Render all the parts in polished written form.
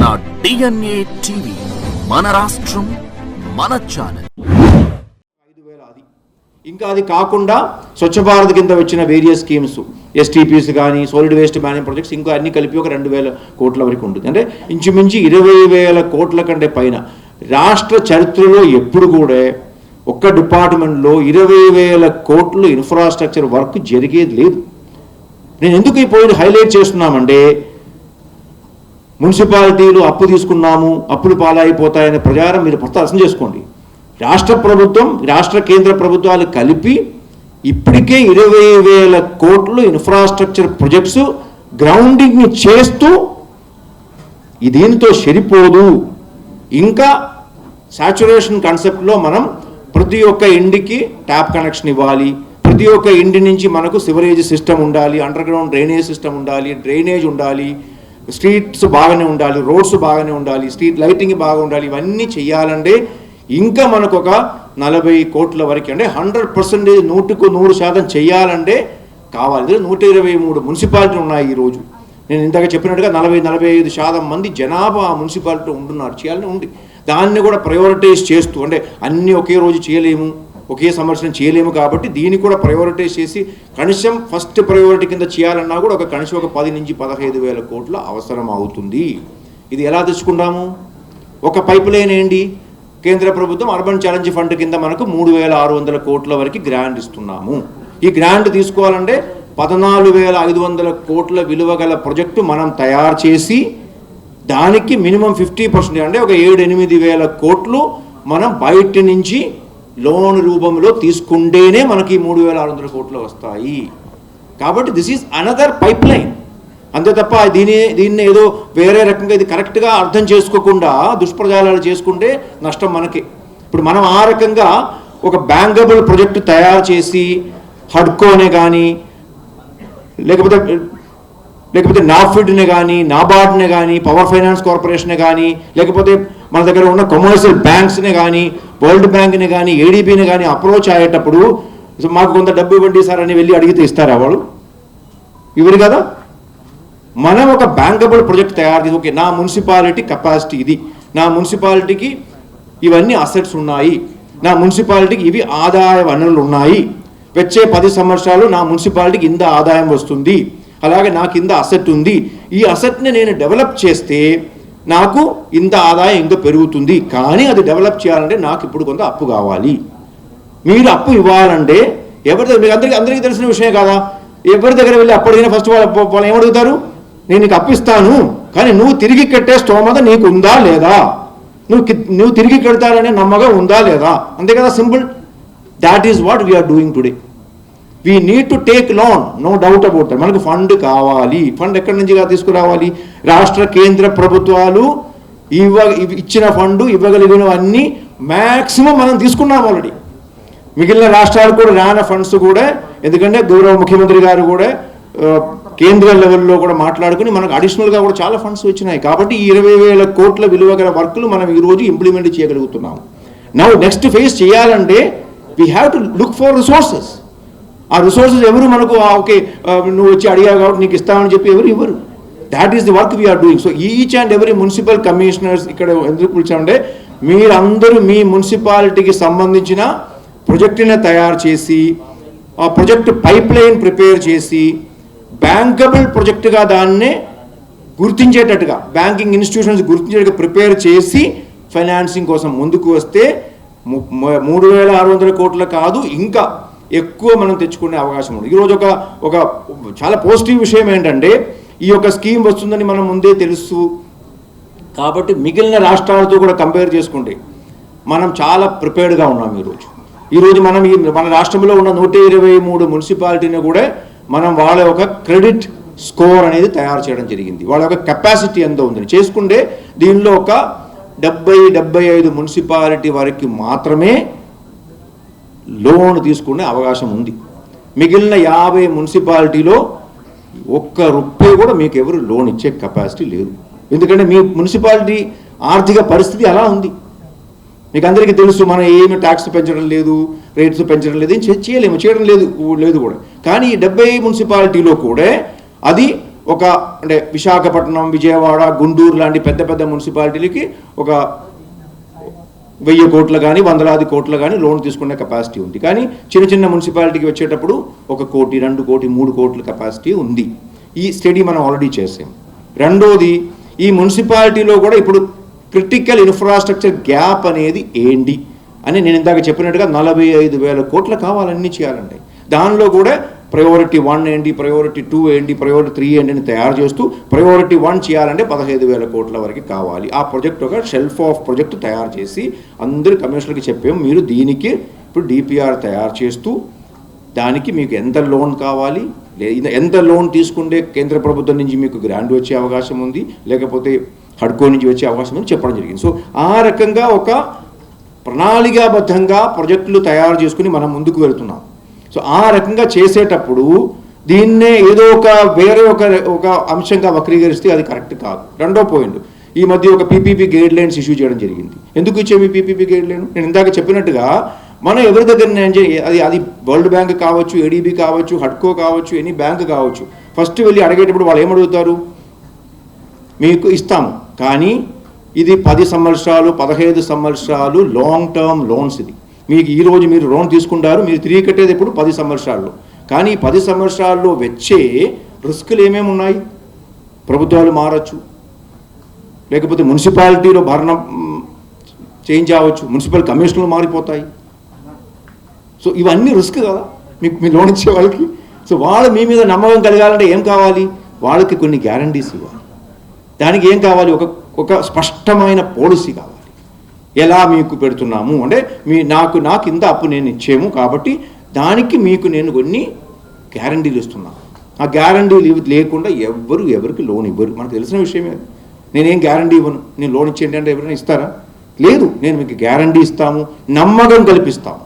మన DNA TV, మన రాష్ట్రం, మన ఛానల్. 5,000 అది. ఇంకా అది కాకుండా స్వచ్ఛ భారత్ కింద వచ్చిన వేరియస్ స్కీమ్స్, STPs కానీ, సాలిడ్ వేస్ట్ మేనేజ్మెంట్ ప్రాజెక్ట్స్, ఇంకా అన్ని కలిపి ఒక 2,000 కోట్ల వరకు ఉంటుంది. అంటే ఇంచుమించి 20,000 కోట్ల కంటే పైన. రాష్ట్ర చరిత్రలో ఎప్పుడు కూడా ఒక్క డిపార్ట్మెంట్లో 20,000 కోట్లు ఇన్ఫ్రాస్ట్రక్చర్ వర్క్ జరిగేది లేదు. నేను ఎందుకు ఈ పాయింట్ హైలైట్ చేస్తున్నామంటే, మున్సిపాలిటీలు అప్పు తీసుకున్నాము, అప్పులు పాలైపోతాయనే ప్రచారం మీరు మొత్తం అర్థం చేసుకోండి. రాష్ట్ర ప్రభుత్వం, రాష్ట్ర కేంద్ర ప్రభుత్వాలు కలిపి ఇప్పటికే 20,000 కోట్లు ఇన్ఫ్రాస్ట్రక్చర్ ప్రాజెక్ట్స్ గ్రౌండింగ్ని చేస్తూ దీనితో సరిపోదు. ఇంకా సాచురేషన్ కాన్సెప్ట్లో మనం ప్రతి ఒక్క ఇంటికి ట్యాప్ కనెక్షన్ ఇవ్వాలి, ప్రతి ఒక్క ఇంటి నుంచి మనకు సివరేజ్ సిస్టమ్ ఉండాలి, అండర్ గ్రౌండ్ డ్రైనేజ్ సిస్టమ్ ఉండాలి, డ్రైనేజ్ ఉండాలి, స్ట్రీట్స్ బాగానే ఉండాలి, రోడ్స్ బాగానే ఉండాలి, స్ట్రీట్ లైటింగ్ బాగా ఉండాలి. ఇవన్నీ చేయాలంటే ఇంకా మనకు ఒక 40 కోట్ల వరకు, అంటే 100% 100% చేయాలంటే కావాలి. 123 మున్సిపాలిటీలు ఉన్నాయి ఈరోజు. నేను ఇంతగా చెప్పినట్టుగా 40-45% మంది జనాభా మున్సిపాలిటీ ఉంటున్నారు. చేయాలని ఉంది. దాన్ని కూడా ప్రయారిటైజ్ చేస్తూ, అంటే అన్నీ ఒకే రోజు చేయలేము, ఒకే సంవత్సరం చేయలేము, కాబట్టి దీన్ని కూడా ప్రయారిటైజ్ చేసి కనీసం ఫస్ట్ ప్రయారిటీ కింద చేయాలన్నా కూడా కనీసం 10,000-15,000 కోట్ల అవసరం అవుతుంది. ఇది ఎలా తెచ్చుకుంటాము? ఒక పైప్ లైన్ ఏంటి? కేంద్ర ప్రభుత్వం అర్బన్ ఛాలెంజ్ ఫండ్ కింద మనకు 3,600 కోట్ల వరకు గ్రాంట్ ఇస్తున్నాము. ఈ గ్రాంట్ తీసుకోవాలంటే 14,500 కోట్ల విలువ గల ప్రాజెక్టు మనం తయారు చేసి దానికి మినిమం 50%, అంటే ఒక 7-8 కోట్లు మనం బయట నుంచి లోన్ రూపంలో తీసుకుంటేనే మనకి 3,600 కోట్లు వస్తాయి. కాబట్టి this is another pipe line. అంతే తప్ప దీన్ని ఏదో వేరే రకంగా ఇది కరెక్ట్గా అర్థం చేసుకోకుండా దుష్ప్రచారాలు చేసుకుంటే నష్టం మనకి. ఇప్పుడు మనం ఆ రకంగా ఒక బ్యాంకబుల్ ప్రాజెక్టు తయారు చేసి హడ్కోనే కానీ, లేకపోతే నాఫిడ్ని కానీ, నాబార్డ్ని కానీ, పవర్ ఫైనాన్స్ కార్పొరేషన్ని కానీ, లేకపోతే మన దగ్గర ఉన్న కమర్షియల్ బ్యాంక్స్ని కానీ, వరల్డ్ బ్యాంక్ని కానీ, ADBని కానీ అప్రోచ్ అయ్యేటప్పుడు మాకు కొంత డబ్బు ఇవ్వండి సార్ అని వెళ్ళి అడిగితే ఇస్తారా వాళ్ళు? ఇవ్వరు కదా. మనం ఒక బ్యాంకబుల్ ప్రాజెక్ట్ తయారు చేసి, ఓకే నా మున్సిపాలిటీ కెపాసిటీ ఇది, నా మున్సిపాలిటీకి ఇవన్నీ అసెట్స్ ఉన్నాయి, నా మున్సిపాలిటీకి ఇవి ఆదాయ వనరులు ఉన్నాయి, వచ్చే 10 సంవత్సరాలు నా మున్సిపాలిటీకి ఇంత ఆదాయం వస్తుంది, అలాగే నాకు ఇంత అసెట్ ఉంది, ఈ అసెట్ని నేను డెవలప్ చేస్తే నాకు ఇంత ఆదాయం ఇంకా పెరుగుతుంది. కానీ అది డెవలప్ చేయాలంటే నాకు ఇప్పుడు కొంత అప్పు కావాలి. మీరు అప్పు ఇవ్వాలంటే మీకు అందరికీ తెలిసిన విషయం కదా. ఎవరి దగ్గర వెళ్ళి అప్పు అడిగినా ఫస్ట్ వాళ్ళు ఏమడుగుతారు? నేను నీకు అప్పు ఇస్తాను, కానీ నువ్వు తిరిగి కట్టే స్తోమత నీకు ఉందా లేదా, నువ్వు తిరిగి కడతారనే నమ్మకం ఉందా లేదా, అంతే కదా, simple. That is what we are doing today. We need to take loan, no doubt about that. మనకు ఫండ్ కావాలి. ఫండ్ ఎక్కడి నుంచి తీసుకురావాలి? రాష్ట్ర కేంద్ర ప్రభుత్వాలు ఇచ్చిన ఫండ్ ఇవ్వగలిగినవన్నీ మ్యాక్సిమం మనం తీసుకున్నాం ఆల్రెడీ. మిగిలిన రాష్ట్రాలు కూడా రాని ఫండ్స్ కూడా, ఎందుకంటే గౌరవ ముఖ్యమంత్రి గారు కూడా కేంద్ర లెవెల్లో కూడా మాట్లాడుకుని మనకు అడిషనల్గా కూడా చాలా ఫండ్స్ వచ్చినాయి. కాబట్టి ఈ 20,000 కోట్ల విలువ గల వర్కులు మనం ఈరోజు ఇంప్లిమెంట్ చేయగలుగుతున్నాం. నౌ నెక్స్ట్ ఫేజ్ చేయాలంటే we have to look for resources. ఆ రిసోర్సెస్ ఎవరు మనకు ఓకే నువ్వు వచ్చి అడిగావు కాబట్టి నీకు ఇస్తామని చెప్పి ఎవరు ఇవ్వరు. That is the work we are doing. So each and every municipal commissioners ఇక్కడ ఎందుకు పిలిచామంటే, మీరందరూ మీ మున్సిపాలిటీకి సంబంధించిన ప్రాజెక్టుని తయారు చేసి, ఆ ప్రాజెక్టు పైప్ లైన్ ప్రిపేర్ చేసి, బ్యాంకబుల్ ప్రాజెక్టుగా దాన్నే గుర్తించేటట్టుగా, బ్యాంకింగ్ ఇన్స్టిట్యూషన్స్ గుర్తించేట్టుగా ప్రిపేర్ చేసి ఫైనాన్సింగ్ కోసం ముందుకు వస్తే 3,600 కోట్ల కాదు, ఇంకా ఎక్కువ మనం తెచ్చుకునే అవకాశం ఉంది. ఈరోజు ఒక చాలా పాజిటివ్ విషయం ఏంటంటే, ఈ యొక్క స్కీమ్ వస్తుందని మనం ముందే తెలుసు కాబట్టి మిగిలిన రాష్ట్రాలతో కూడా కంపేర్ చేసుకుంటే మనం చాలా ప్రిపేర్డ్గా ఉన్నాం. ఈరోజు మనం మన రాష్ట్రంలో ఉన్న 123 మున్సిపాలిటీని కూడా మనం వాళ్ళ ఒక క్రెడిట్ స్కోర్ అనేది తయారు చేయడం జరిగింది. వాళ్ళ యొక్క కెపాసిటీ ఎంత ఉందని చేసుకుంటే దీనిలో ఒక 70-75 మున్సిపాలిటీ వరకు మాత్రమే లోన్ తీసుకునే అవకాశం ఉంది. మిగిలిన 50 మున్సిపాలిటీలో ₹1 కూడా మీకు ఎవరు లోన్ ఇచ్చే కెపాసిటీ లేదు. ఎందుకంటే మీ మున్సిపాలిటీ ఆర్థిక పరిస్థితి అలా ఉంది. మీకు అందరికీ తెలుసు, మనం ఏమి ట్యాక్స్ పెంచడం లేదు, రేట్స్ పెంచడం లేదు, ఏం చేయడం లేదు కూడా. కానీ 70 మున్సిపాలిటీలో కూడా అది ఒక అంటే విశాఖపట్నం, విజయవాడ, గుంటూరు లాంటి పెద్ద పెద్ద మున్సిపాలిటీలకి ఒక 1000 కోట్లు కానీ 100 కోట్లు కానీ లోన్ తీసుకునే కెపాసిటీ ఉంది. కానీ చిన్న చిన్న మున్సిపాలిటీకి వచ్చేటప్పుడు 1 కోటి, 2 కోటి, 3 కోట్ల కెపాసిటీ ఉంది. ఈ స్టడీ మనం ఆల్రెడీ చేసాం. రెండోది, ఈ మున్సిపాలిటీలో కూడా ఇప్పుడు క్రిటికల్ ఇన్ఫ్రాస్ట్రక్చర్ గ్యాప్ అనేది ఏంటి అని నేను ఇందాక చెప్పినట్టుగా 45,000 కోట్లు కావాలన్నీ చేయాలండి. దానిలో కూడా ప్రయారిటీ 1 ఏంటి, ప్రయారిటీ 2 ఏంటి, ప్రయారిటీ 3 ఏంటి అని తయారు చేస్తూ ప్రయారిటీ 1 చేయాలంటే 15,000 కోట్ల వరకు కావాలి. ఆ ప్రాజెక్ట్ ఒక షెల్ఫ్ ఆఫ్ ప్రాజెక్ట్ తయారు చేసి అందరి కమిషనర్కి చెప్పాము, మీరు దీనికి ఇప్పుడు డిపిఆర్ తయారు చేస్తూ దానికి మీకు ఎంత లోన్ కావాలి, ఎంత లోన్ తీసుకుంటే కేంద్ర ప్రభుత్వం నుంచి మీకు గ్రాంట్ వచ్చే అవకాశం ఉంది, లేకపోతే హడ్కో నుంచి వచ్చే అవకాశం ఉంది చెప్పడం జరిగింది. సో ఆ రకంగా ఒక ప్రణాళికాబద్ధంగా ప్రాజెక్టులు తయారు చేసుకుని మనం ముందుకు వెళ్తున్నాం. సో ఆ రకంగా చేసేటప్పుడు దీన్నే ఏదో వేరే ఒక అంశంగా వక్రీకరిస్తే అది కరెక్ట్ కాదు. రెండో పాయింట్, ఈ మధ్య ఒక పీపీపీ గైడ్ లైన్స్ ఇష్యూ చేయడం జరిగింది. ఎందుకు ఇచ్చేవి పీపీపీ గైడ్ లైన్? నేను ఇందాక చెప్పినట్టుగా మనం ఎవరి దగ్గర అది వరల్డ్ బ్యాంక్ కావచ్చు, ఏడీబీ కావచ్చు, హడ్కో కావచ్చు, ఎనీ బ్యాంక్ కావచ్చు, ఫస్ట్ వెళ్ళి అడిగేటప్పుడు వాళ్ళు ఏమడుగుతారు, మీకు ఇస్తాము కానీ ఇది 10 సంవత్సరాలు 15 సంవత్సరాలు లాంగ్ టర్మ్ లోన్స్. ఇది మీకు ఈరోజు మీరు లోన్ తీసుకుంటారు, మీరు తిరిగి కట్టేది ఇప్పుడు 10 సంవత్సరాల్లో. కానీ 10 సంవత్సరాల్లో వచ్చే రిస్కులు ఏమేమి ఉన్నాయి? ప్రభుత్వాలు మారచ్చు, లేకపోతే మున్సిపాలిటీలో భరణం చేంజ్ అవ్వచ్చు, మున్సిపల్ కమిషనర్లు మారిపోతాయి. సో ఇవన్నీ రిస్క్ కదా మీకు మీ లోన్ ఇచ్చే వాళ్ళకి. సో వాళ్ళు మీ మీద నమ్మకం కలగాలంటే ఏం కావాలి? వాళ్ళకి కొన్ని గ్యారంటీస్ ఇవ్వాలి. దానికి ఏం కావాలి? ఒక స్పష్టమైన పాలసీ కావాలి. ఎలా మీకు పెడుతున్నాము అంటే నాకు ఇంత అప్పు నేను ఇచ్చేము కాబట్టి దానికి మీకు నేను కొన్ని గ్యారంటీలు ఇస్తున్నాను. ఆ గ్యారంటీలు లేకుండా ఎవరికి లోన్ ఇవ్వరు. మనకు తెలిసిన విషయమే. నేనేం గ్యారంటీ ఇవ్వను, నేను లోన్ ఇచ్చేయండి అంటే ఎవరైనా ఇస్తారా? లేదు. నేను మీకు గ్యారంటీ ఇస్తాము, నమ్మకం కల్పిస్తాము.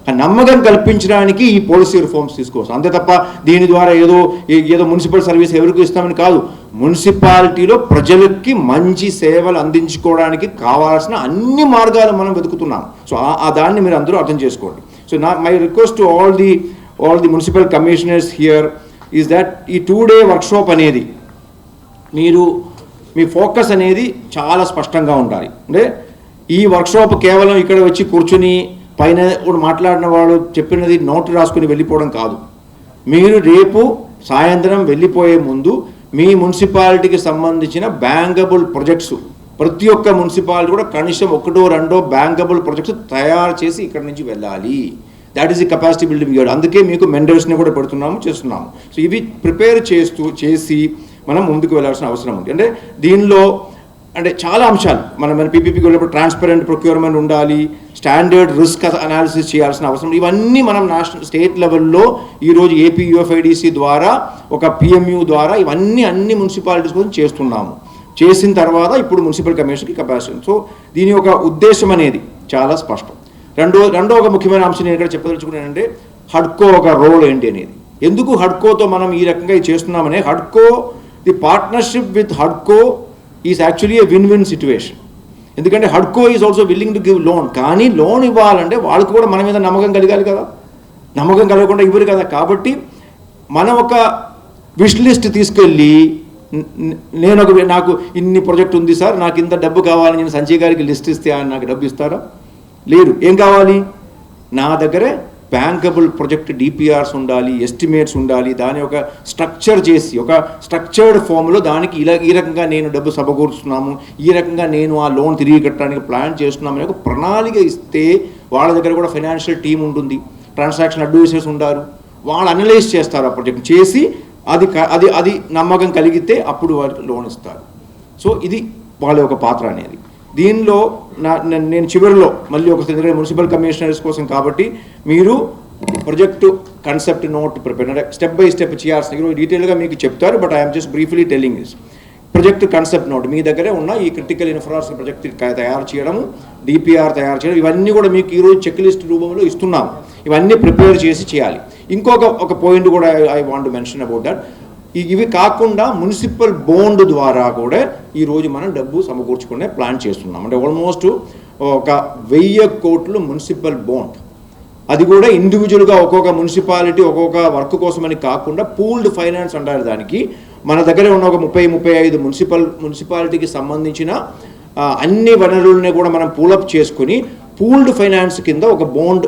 ఆ నమ్మకం కల్పించడానికి ఈ పాలసీ రిఫార్మ్స్ తీసుకోవచ్చు. అంతే తప్ప దీని ద్వారా ఏదో మున్సిపల్ సర్వీస్ ఎవరికి ఇస్తామని కాదు. మున్సిపాలిటీలో ప్రజలకి మంచి సేవలు అందించుకోవడానికి కావాల్సిన అన్ని మార్గాలు మనం వెతుకుతున్నాం. సో ఆ దాన్ని మీరు అందరూ అర్థం చేసుకోండి. So my request to all the municipal commissioners here is that ఈ 2-day వర్క్షాప్ అనేది మీ ఫోకస్ అనేది చాలా స్పష్టంగా ఉండాలి. అంటే ఈ వర్క్షాప్ కేవలం ఇక్కడ వచ్చి కూర్చుని పైన మాట్లాడిన వాళ్ళు చెప్పినది నోట్ రాసుకుని వెళ్ళిపోవడం కాదు. మీరు రేపు సాయంత్రం వెళ్ళిపోయే ముందు మీ మున్సిపాలిటీకి సంబంధించిన బ్యాంకబుల్ ప్రాజెక్ట్స్ ప్రతి ఒక్క మున్సిపాలిటీ కూడా కనీసం 1-2 బ్యాంకబుల్ ప్రాజెక్ట్స్ తయారు చేసి ఇక్కడ నుంచి వెళ్ళాలి. That is the capacity building year. అందుకే మీకు మెండర్స్ని కూడా చేస్తున్నాము. సో ఇవి ప్రిపేర్ చేసి మనం ముందుకు వెళ్ళాల్సిన అవసరం ఉంది. అంటే దీనిలో అంటే చాలా అంశాలు మన పీపీపీకి వెళ్ళినప్పుడు ట్రాన్స్పరెంట్ ప్రొక్యూర్మెంట్ ఉండాలి, స్టాండర్డ్ రిస్క్ అనాలిసిస్ చేయాల్సిన అవసరం, ఇవన్నీ మనం స్టేట్ లెవెల్లో ఈరోజు ఏపీ యూఎఫ్ఐడిసి ద్వారా ఒక పిఎంయూ ద్వారా ఇవన్నీ అన్ని మున్సిపాలిటీస్ కోసం చేస్తున్నాము. చేసిన తర్వాత ఇప్పుడు మున్సిపల్ కమిషన్కి కెపాసిటీ. సో దీని యొక్క ఉద్దేశం అనేది చాలా స్పష్టం. రెండో ఒక ముఖ్యమైన అంశం నేను ఇక్కడ చెప్పదలుచుకున్నానంటే హడ్కో ఒక రోల్ ఏంటి అనేది. ఎందుకు హడ్కోతో మనం ఈ రకంగా చేస్తున్నామనే హడ్కో the partnership with హడ్కో is actually A win-win situation. ఎందుకంటే హడ్కో is also willing to give loan. కానీ లోన్ ఇవ్వాలంటే వాళ్ళకి కూడా మన మీద నమ్మకం కలగాలి కదా. నమ్మకం కలగకుండా ఇవ్వరు కదా. కాబట్టి మనం ఒక విష్ లిస్ట్ తీసుకెళ్ళి నాకు ఇన్ని ప్రాజెక్ట్ ఉంది సార్, నాకు ఇంత డబ్బు కావాలని నేను సంజయ్ గారికి లిస్ట్ ఇస్తే ఆయన నాకు డబ్బు ఇస్తారా? లేదు. ఏం కావాలి? నా దగ్గరే బ్యాంకబుల్ ప్రాజెక్ట్ డిపిఆర్స్ ఉండాలి, ఎస్టిమేట్స్ ఉండాలి, దాని ఒక స్ట్రక్చర్ చేసి ఒక స్ట్రక్చర్డ్ ఫామ్లో దానికి ఈ రకంగా నేను డబ్బు సమకూరుస్తున్నాము, ఈ రకంగా నేను ఆ లోన్ తిరిగి కట్టడానికి ప్లాన్ చేస్తున్నాము అనే ఒక ప్రణాళిక ఇస్తే వాళ్ళ దగ్గర కూడా ఫైనాన్షియల్ టీమ్ ఉంటుంది, ట్రాన్సాక్షన్ అడ్వైజర్స్ ఉంటారు, వాళ్ళు అనలైజ్ చేస్తారు. ఆ ప్రాజెక్ట్ చేసి అది నమ్మకం కలిగితే అప్పుడు వారికి లోన్ ఇస్తారు. సో ఇది వాళ్ళ యొక్క పాత్ర అనేది. దీనిలో నేను చివరిలో మళ్ళీ ఒకసారి మున్సిపల్ కమిషనర్స్ కోసం కాబట్టి మీరు ప్రాజెక్టు కన్సెప్ట్ నోట్ ప్రిపేర్ అంటే స్టెప్ బై స్టెప్ చేయాల్సిన డీటెయిల్గా మీకు చెప్తారు. But I'm just briefly telling this. Project concept note మీ దగ్గరే ఉన్న ఈ క్రిటికల్ ఇన్ఫ్రాస్ట్రక్చర్ ప్రాజెక్ట్ తయారు చేయడము, డిపిఆర్ తయారు చేయడం, ఇవన్నీ కూడా మీకు ఈరోజు చెక్ లిస్ట్ రూపంలో ఇస్తున్నాము. ఇవన్నీ ప్రిపేర్ చేసి చేయాలి. ఇంకొక పాయింట్ కూడా I want to mention about that. ఇవి కాకుండా మున్సిపల్ బాండ్ ద్వారా కూడా ఈరోజు మనం డబ్బు సమకూర్చుకునే ప్లాన్ చేస్తున్నాం. అంటే ఆల్మోస్ట్ ఒక 1000 కోట్లు మున్సిపల్ బాండ్. అది కూడా ఇండివిజువల్గా ఒక్కొక్క మున్సిపాలిటీ ఒక్కొక్క వర్క్ కోసమని కాకుండా పూల్డ్ ఫైనాన్స్ అంటారు. దానికి మన దగ్గర ఉన్న ఒక 30-35 మున్సిపాలిటీకి సంబంధించిన అన్ని వనరుల్ని కూడా మనం పూలప్ చేసుకుని పూల్డ్ ఫైనాన్స్ కింద ఒక బాండ్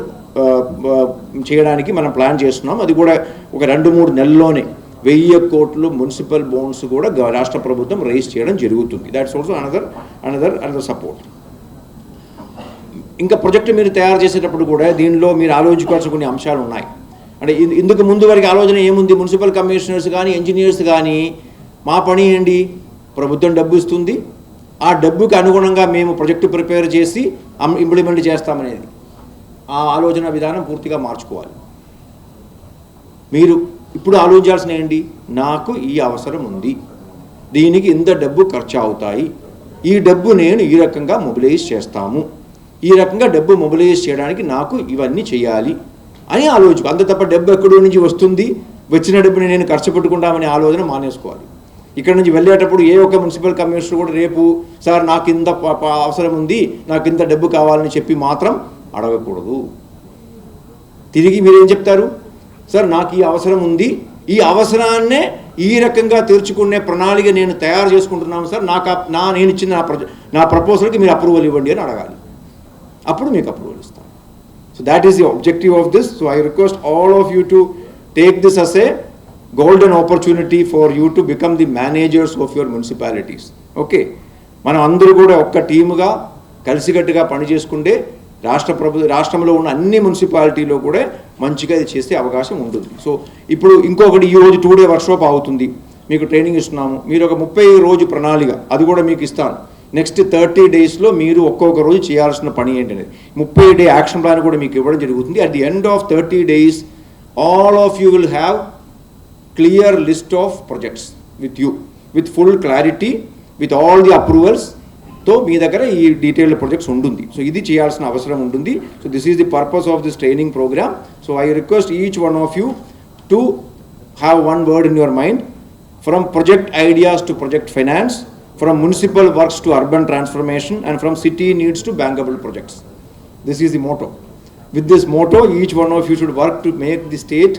చేయడానికి మనం ప్లాన్ చేస్తున్నాం. అది కూడా ఒక 2-3 నెలల్లోనే 1000 కోట్లు మున్సిపల్ బాండ్స్ కూడా రాష్ట్ర ప్రభుత్వం రైజ్ చేయడం జరుగుతుంది. That's also another support. ఇంకా ప్రాజెక్టు మీరు తయారు చేసేటప్పుడు కూడా దీనిలో మీరు ఆలోచించాల్సిన కొన్ని అంశాలు ఉన్నాయి. అంటే ఇందుకు ముందు వరకు ఆలోచన ఏముంది, మున్సిపల్ కమిషనర్స్ కానీ ఇంజనీర్స్ కానీ మా పని ఏంటి, ప్రభుత్వం డబ్బు ఇస్తుంది, ఆ డబ్బుకి అనుగుణంగా మేము ప్రాజెక్టు ప్రిపేర్ చేసి ఇంప్లిమెంట్ చేస్తామనేది. ఆ ఆలోచన విధానం పూర్తిగా మార్చుకోవాలి. మీరు ఇప్పుడు ఆలోచించాల్సిన ఏంటి, నాకు ఈ అవసరం ఉంది, దీనికి ఇంత డబ్బు ఖర్చు అవుతాయి, ఈ డబ్బు నేను ఈ రకంగా మొబిలైజ్ చేస్తాము, ఈ రకంగా డబ్బు మొబిలైజ్ చేయడానికి నాకు ఇవన్నీ చేయాలి అని ఆలోచించు. అంత తప్ప డబ్బు ఎక్కడి నుంచి వస్తుంది, వచ్చిన డబ్బుని నేను ఖర్చు పెట్టుకుంటామనే ఆలోచన మానేసుకోవాలి. ఇక్కడ నుంచి వెళ్ళేటప్పుడు ఏ ఒక్క మున్సిపల్ కమిషనర్ కూడా రేపు సార్ నాకు ఇంత అవసరం ఉంది, నాకు ఇంత డబ్బు కావాలని చెప్పి మాత్రం అడగకూడదు. తిరిగి మీరేం చెప్తారు, సార్ నాకు ఈ అవసరం ఉంది, ఈ అవసరాన్నే ఈ రకంగా తీర్చుకునే ప్రణాళిక నేను తయారు చేసుకుంటున్నాను సార్, నేను ఇచ్చిన నా ప్రపోజల్కి మీరు అప్రూవల్ ఇవ్వండి అని అడగాలి. అప్పుడు మీకు అప్రూవల్ ఇస్తాను. So that is the objective of this. So I request all of you to take this us A golden opportunity for you to become the managers of your municipalities. Okay, మనం అందరూ కూడా ఒక్క టీముగా కలిసికట్టుగా పనిచేసుకుంటే రాష్ట్రంలో ఉన్న అన్ని మున్సిపాలిటీలో కూడా మంచిగా ఇది చేసే అవకాశం ఉంటుంది. సో ఇప్పుడు ఇంకొకటి ఈరోజు 2 day వర్క్షాప్ అవుతుంది, మీకు ట్రైనింగ్ ఇస్తున్నాము. మీరు ఒక 30 రోజు ప్రణాళిక అది కూడా మీకు ఇస్తాను. నెక్స్ట్ 30 daysలో మీరు ఒక్కొక్క రోజు చేయాల్సిన పని ఏంటనేది 30 day యాక్షన్ ప్లాన్ కూడా మీకు ఇవ్వడం జరుగుతుంది. At the end of 30 days all of you will have clear list of projects with you, with full clarity, with all the approvals. తో మీ దగ్గర ఈ డీటెయిల్డ్ ప్రాజెక్ట్స్ ఉంటుంది. సో ఇది చేయాల్సిన అవసరం ఉంటుంది. So this is the purpose of this training programme. So I request each one of you to have one word in your mind, from project ideas to project finance, from municipal works to urban transformation, and from city needs to bankable projects. This is the motto. With this motto, each one of you should work to make the state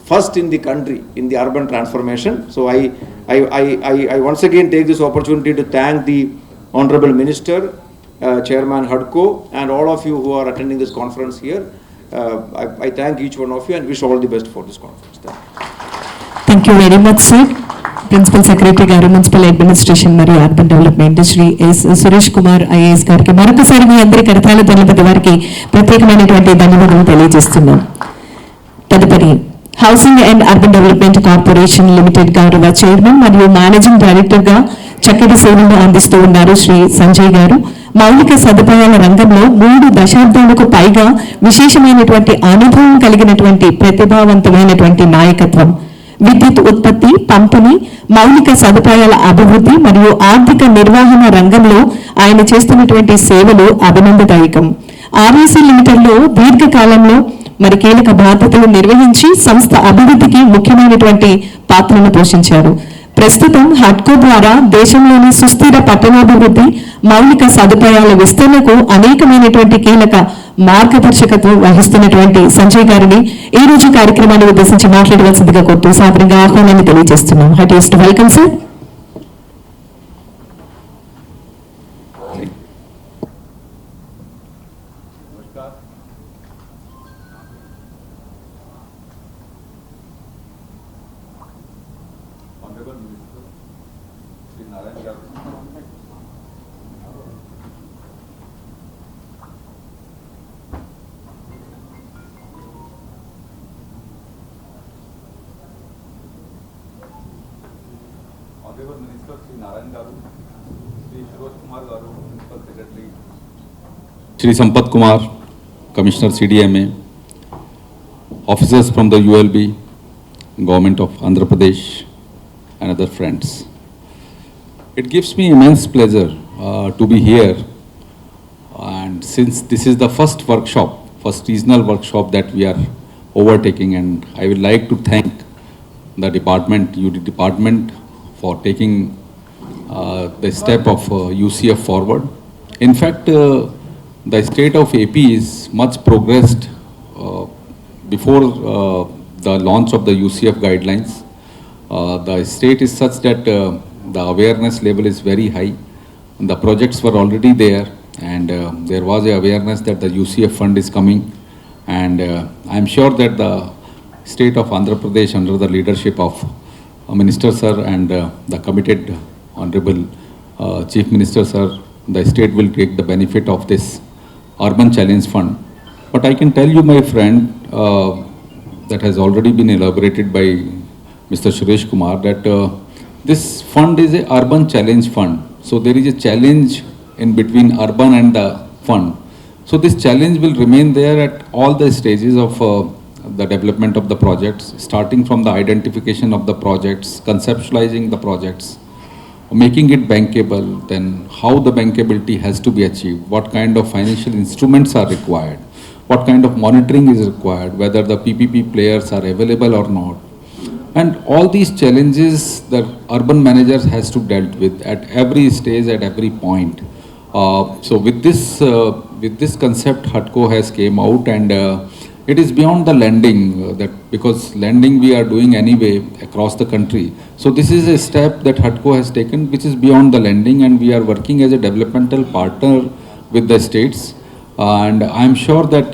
first in the country in the urban transformation. So I once again take this opportunity to thank the Honorable Minister, Chairman HUDCO, and all of you who are attending this conference here. I thank each one of you and wish all the best for this conference. Thank you very much, sir. Principal Secretary గారు, municipal administration మరియు urban development Shri S Suresh Kumar IAS గారికి మరొకసారి మీ అందరి కరతాళ ధ్వనులతో వారికి ప్రత్యేకమైనటువంటి ధన్యవాదాలు తెలియజేస్తున్నాం. తదుపరి housing and urban development corporation limited గౌరవ చైర్మన్ మరియు మేనేజింగ్ డైరెక్టర్ గా చక్కటి సేవలు అందిస్తూ ఉన్నారు శ్రీ సంజయ్ గారు. మౌలిక సదుపాయాల రంగంలో 3 దశాబ్దాలకు పైగా విశేషమైనటువంటి అనుభవం కలిగినటువంటి ప్రతిభావంతమైనటువంటి నాయకత్వం, విద్యుత్ ఉత్పత్తి, పంపిణీ, మౌలిక సదుపాయాల అభివృద్ధి మరియు ఆర్థిక నిర్వహణ రంగంలో ఆయన చేస్తున్నటువంటి సేవలు అభినందదాయకం. ఆర్ఈసీ లిమిటెడ్లో దీర్ఘకాలంలో మరి కీలక బాధ్యతలు నిర్వహించి సంస్థ అభివృద్ధికి ముఖ్యమైనటువంటి పాత్రను పోషించారు. ప్రస్తుతం హడ్కో ద్వారా దేశంలోని సుస్థిర పట్టణాభివృద్ధి, మౌలిక సదుపాయాల విస్తరణకు అనేకమైనటువంటి కీలక మార్గదర్శకత్వం వహిస్తున్నటువంటి సంజయ్ గారిని ఈ రోజు కార్యక్రమాన్ని ఉద్దేశించి మాట్లాడవలసిందిగా కోరుతూ సాదరంగా ఆహ్వానాన్ని తెలియజేస్తున్నాం. Heartiest welcome sir. Honorable Minister Sri Narayan Garu, Sri Suresh Kumar Garu, Principal Secretary, Sri Sampath Kumar, Commissioner CDMA, officers from the ULB, Government of Andhra Pradesh, and other friends. It gives me immense pleasure to be here, and since this is the first regional workshop that we are overtaking, and I would like to thank the UD department for taking the step of UCF forward. In fact, the state of AP is much progressed before the launch of the UCF guidelines. The state is such that the awareness level is very high. The projects were already there, and there was a awareness that the UCF fund is coming, and I am sure that the state of Andhra Pradesh, under the leadership of Minister Sir and the committed Honorable Chief Minister Sir, the state will take the benefit of this Urban Challenge Fund. But I can tell you, my friend, that has already been elaborated by Mr. Suresh Kumar, that this fund is a Urban Challenge Fund. So there is a challenge in between urban and the fund. So this challenge will remain there at all the stages of the development of the projects, starting from the identification of the projects, conceptualizing the projects, making it bankable, then how the bankability has to be achieved, what kind of financial instruments are required, what kind of monitoring is required, whether the PPP players are available or not. And all these challenges that urban managers has to dealt with at every stage, at every point. So with this concept, HUDCO has came out, and it is beyond the lending, that because lending we are doing anyway across the country. So this is a step that HUDCO has taken, which is beyond the lending, and we are working as a developmental partner with the states. And I am sure that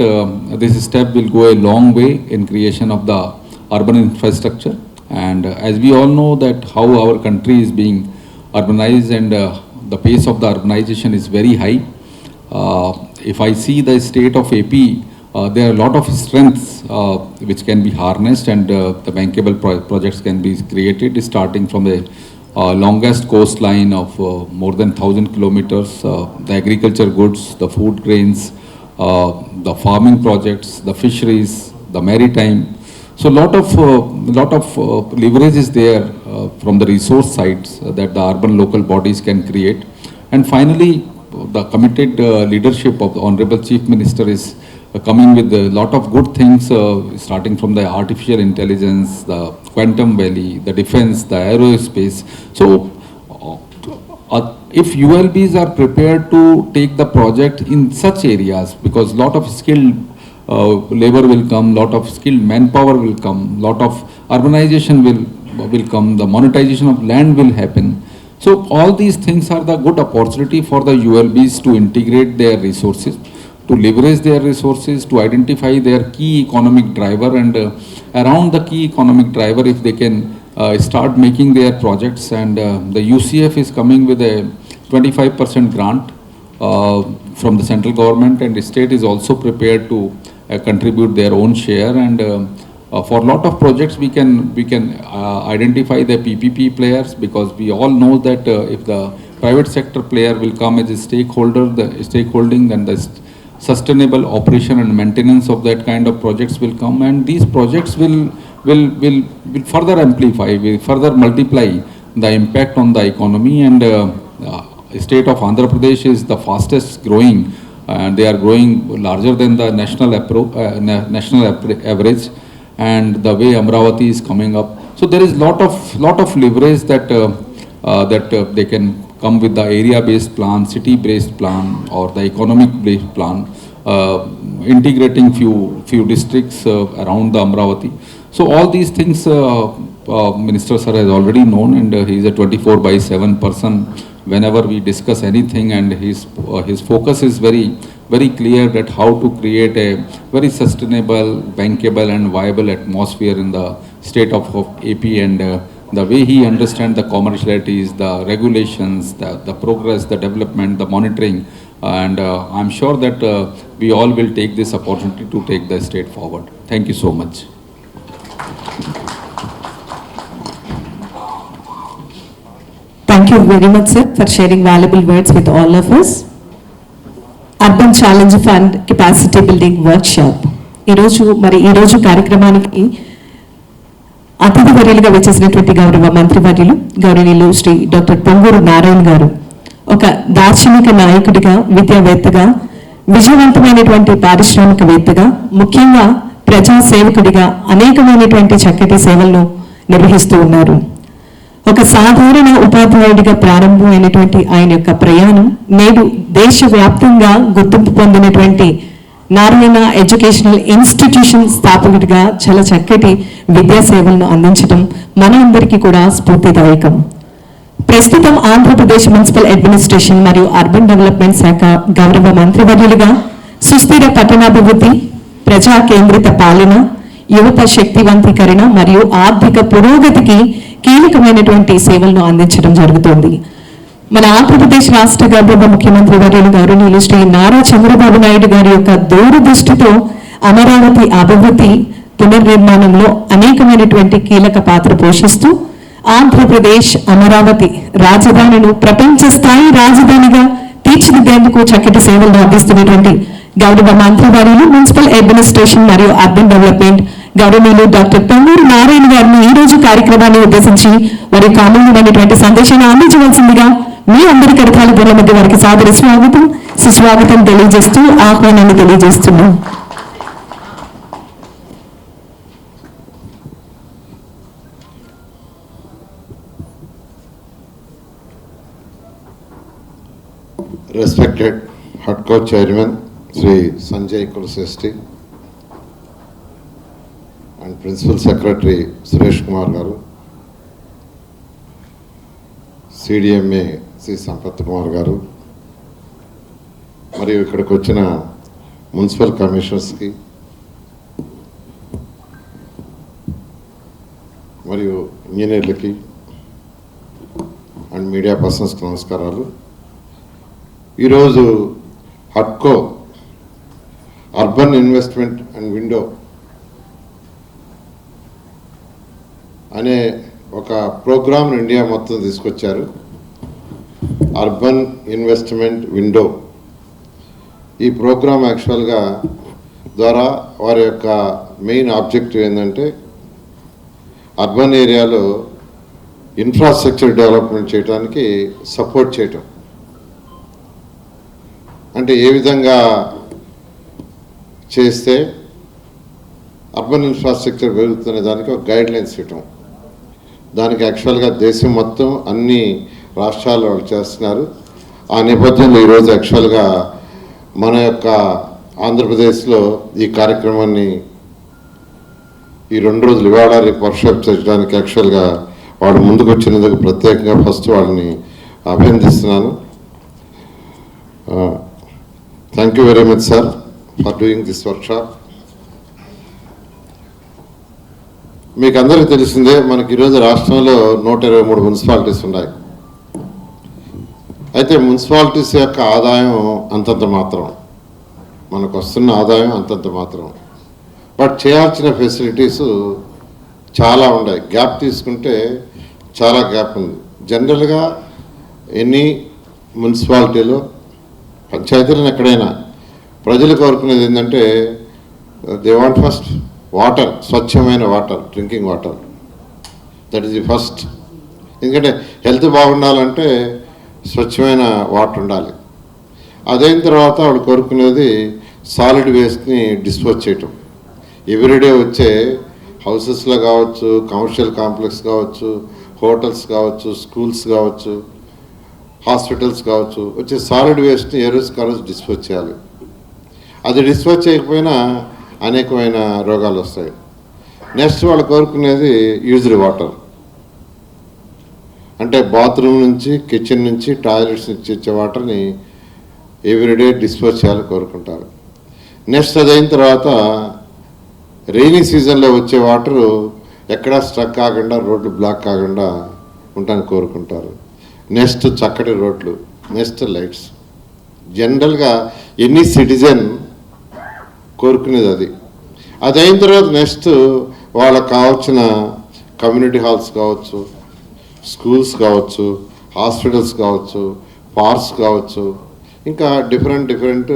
this step will go a long way in creation of the urban infrastructure. And as we all know that how our country is being urbanized, and the pace of the urbanization is very high. If I see the state of AP, there are a lot of strengths which can be harnessed, and the bankable projects can be created, starting from the longest coastline of more than 1,000 kilometers, the agriculture goods, the food grains, the farming projects, the fisheries, the maritime. So lot of leverage is there from the resource sides that the urban local bodies can create. And finally, the committed leadership of the Honorable Chief Minister is coming with a lot of good things, starting from the artificial intelligence, the quantum valley, the defense, the aerospace. So if ULBs are prepared to take the project in such areas, because lot of skilled labor will come, lot of skilled manpower will come, lot of urbanization will come, the monetization of land will happen. So all these things are the good opportunity for the ULBs to integrate their resources, to leverage their resources, to identify their key economic driver, and around the key economic driver, if they can start making their projects. And the UCF is coming with a 25% grant from the central government, and the state is also prepared to contribute their own share. And for a lot of projects we can identify the PPP players, because we all know that if the private sector player will come as a stakeholder, the stakeholding, then the sustainable operation and maintenance of that kind of projects will come, and these projects will further amplify, will further multiply the impact on the economy. And state of Andhra Pradesh is the fastest growing, and they are growing larger than the national average, and the way Amravati is coming up. So there is lot of leverage that they can come with the area-based plan, city-based plan, or the economic-based plan, integrating few districts around the Amravati. So all these things Minister Sir has already known, and he is a 24/7 person whenever we discuss anything, and his focus is very clear that how to create a very sustainable, bankable and viable atmosphere in the state of AP. And the way he understands the commercialities, the regulations, the progress, the development, the monitoring, and I'm sure that we all will take this opportunity to take the state forward. Thank you so much. Thank you very much, sir, for sharing valuable words with all of us. Urban challenge fund capacity building workshop ఈరోజు కార్యక్రమానికి అతిథి వర్యులుగా వచ్చేసినటువంటి గౌరవ మంత్రివర్యులు గౌరవనీయులు Shri doctor Ponguru Narayana గారు ఒక దార్శనిక నాయకుడిగా, విద్యావేత్తగా, విజయవంతమైనటువంటి పారిశ్రామికవేత్తగా, ముఖ్యంగా ప్రజా సేవకుడిగా అనేకమైనటువంటి చక్కటి సేవలను నిర్వహిస్తూ ఉన్నారు. ఒక సాధారణ ఉపాధ్యాయుడిగా ప్రారంభమైనటువంటి ఆయన యొక్క ప్రయాణం నేడు దేశవ్యాప్తంగా గుర్తింపు పొందినటువంటి నారాయణ ఎడ్యుకేషనల్ ఇన్స్టిట్యూషన్ స్థాపకుడిగా చాలా చక్కటి విద్యా సేవలను అందించడం మనందరికీ కూడా స్ఫూర్తిదాయకం. ప్రస్తుతం ఆంధ్రప్రదేశ్ మున్సిపల్ అడ్మినిస్ట్రేషన్ మరియు అర్బన్ డెవలప్మెంట్ శాఖ గౌరవ మంత్రివర్యులుగా సుస్థిర పట్టణాభివృద్ధి, ప్రజా కేంద్రిత పాలన, యువత శక్తివంతీకరణ మరియు ఆర్థిక పురోగతికి కీలకమైనటువంటి సేవలను అందించడం జరుగుతోంది. మన ఆంధ్రప్రదేశ్ రాష్ట్ర గౌరవ ముఖ్యమంత్రి వర్యులు గౌరవనీయులు శ్రీ నారా చంద్రబాబు నాయుడు గారి యొక్క దూరదృష్టితో అమరావతి అభివృద్ధి పునర్నిర్మాణంలో అనేకమైనటువంటి కీలక పాత్ర పోషిస్తూ ఆంధ్రప్రదేశ్ అమరావతి రాజధానిను ప్రపంచ స్థాయి రాజధానిగా తీర్చిదిద్దేందుకు చక్కటి సేవలను అందిస్తున్నటువంటి గౌరవ మంత్రివర్యులు మున్సిపల్ అడ్మినిస్ట్రేషన్ మరియు అర్బన్ డెవలప్మెంట్ గౌరవనీయులు డాక్టర్ పొంగూరు నారాయణ గారిని ఈ రోజు కార్యక్రమాన్ని ఉద్దేశించి వారి అమూల్యమైనటువంటి సందేశాన్ని అందించవలసిందిగా మీ అందరి కరతాల ధరల మధ్య వారికి సాదర స్వాగతం సుస్వాగతం తెలియజేస్తూ ఆహ్వానాన్ని తెలియజేస్తున్నాం. Respected HUDCO Chairman Sri Sanjay Kulsesti and Principal Secretary Suresh Kumar Garu, CDMA Sri Sampath Kumar Garu, మరియు ఇక్కడికి వచ్చిన మున్సిపల్ కమిషనర్స్కి మరియు ఇంజనీర్లకి అండ్ మీడియా పర్సన్స్కి నమస్కారాలు. ఈరోజు హడ్కో అర్బన్ ఇన్వెస్ట్మెంట్ అండ్ విండో అనే ఒక ప్రోగ్రామ్ ఇండియా మొత్తం తీసుకొచ్చారు. అర్బన్ ఇన్వెస్ట్మెంట్ విండో ఈ ప్రోగ్రామ్ యాక్చువల్గా ద్వారా వారి యొక్క మెయిన్ ఆబ్జెక్టివ్ ఏంటంటే అర్బన్ ఏరియాలో ఇన్ఫ్రాస్ట్రక్చర్ డెవలప్మెంట్ చేయడానికి సపోర్ట్ చేయటం. అంటే ఏ విధంగా చేస్తే అర్బన్ ఇన్ఫ్రాస్ట్రక్చర్ పెరుగుతున్న దానికి ఒక గైడ్ లైన్స్ ఇవ్వటం. దానికి యాక్చువల్గా దేశం మొత్తం అన్ని రాష్ట్రాల్లో వాళ్ళు చేస్తున్నారు. ఆ నేపథ్యంలో ఈరోజు యాక్చువల్గా మన యొక్క ఆంధ్రప్రదేశ్లో ఈ కార్యక్రమాన్ని ఈ 2 రోజులు ఇవాళ రేపు వర్క్షాప్ చేయడానికి యాక్చువల్గా వాళ్ళు ముందుకు వచ్చినందుకు ప్రత్యేకంగా ఫస్ట్ వాళ్ళని అభినందిస్తున్నాను. Thank you very much sir for doing this workshop. మీకు అందరికీ తెలిసిందే, మనకి ఈరోజు రాష్ట్రంలో 123 మున్సిపాలిటీస్ ఉన్నాయి. అయితే మున్సిపాలిటీస్ యొక్క ఆదాయం అంతంత మాత్రం, మనకు వస్తున్న ఆదాయం అంతంత మాత్రం. బట్ చేయాల్సిన ఫెసిలిటీస్ చాలా ఉన్నాయి. గ్యాప్ తీసుకుంటే చాలా గ్యాప్ ఉంది. జనరల్గా ఎన్ని మున్సిపాలిటీలో పంచాయతీలను ఎక్కడైనా ప్రజలు కోరుకునేది ఏంటంటే దే వాంట్ ఫస్ట్ వాటర్, స్వచ్ఛమైన water, drinking water. That is the first. ఎందుకంటే హెల్త్ బాగుండాలంటే స్వచ్ఛమైన వాటర్ ఉండాలి. అదైన తర్వాత వాళ్ళు కోరుకునేది సాలిడ్ వేస్ట్ని డిస్పోజ్ చేయటం. ఎవ్రీడే వచ్చే హౌసెస్లో కావచ్చు, కమర్షియల్ కాంప్లెక్స్ కావచ్చు, హోటల్స్ కావచ్చు, స్కూల్స్ కావచ్చు, హాస్పిటల్స్ కావచ్చు, వచ్చే సాలిడ్ వేస్ట్ని ఏ రోజుకి ఆ రోజు డిస్పోజ్ చేయాలి. అది డిస్పోజ్ చేయకపోయినా అనేకమైన రోగాలు వస్తాయి. నెక్స్ట్ వాళ్ళు కోరుకునేది యూజ్డ్ వాటర్, అంటే బాత్రూమ్ నుంచి, కిచెన్ నుంచి, టాయిలెట్స్ నుంచి వచ్చే వాటర్ని ఎవ్రీడే డిస్పోజ్ చేయాలని కోరుకుంటారు. నెక్స్ట్ అదైన తర్వాత రైనీ సీజన్లో వచ్చే వాటరు ఎక్కడా స్ట్రక్ కాకుండా, రోడ్లు బ్లాక్ కాకుండా ఉంటానికి కోరుకుంటారు. నెక్స్ట్ చక్కటి రోడ్లు, నెక్స్ట్ లైట్స్. జనరల్గా ఎనీ సిటిజన్ కోరుకునేది అది. అదైన తర్వాత నెక్స్ట్ వాళ్ళకు కావాల్సిన కమ్యూనిటీ హాల్స్ కావచ్చు, స్కూల్స్ కావచ్చు, హాస్పిటల్స్ కావచ్చు, పార్క్స్ కావచ్చు, ఇంకా డిఫరెంట్